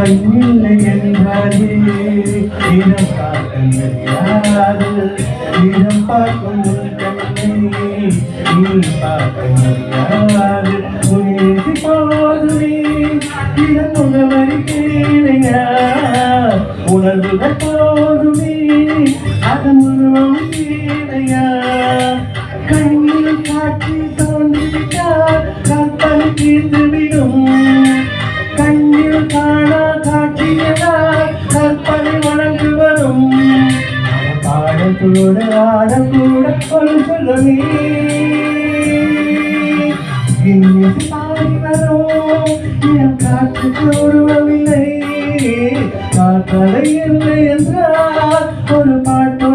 கண்ணில்லை என்றாலே இடம் பார்க்க முடியாது. இடம் பார்க்கும் கண்ணை நீ பார்க்க முடியாது. உனக்கு போதுமே இடம் உணவரி கேளையா. உணர்வுகள் போதுமே அதன் உருவம் கேளையா. கண்ணில் காட்சி தோன்றிவிட்டால் கற்பனை தீர்ந்துவிடும். கண்ணில் காணா காட்சியதால் கற்பனை வளர்ந்து வரும். பாடக்கூட ஆடக்கூட ஒரு சொல்லமே இன்னைக்கு பாடி வரும். என் காற்று கூடுவதில்லை. காற்றலை இல்லை என்றால் ஒரு பாட்டோ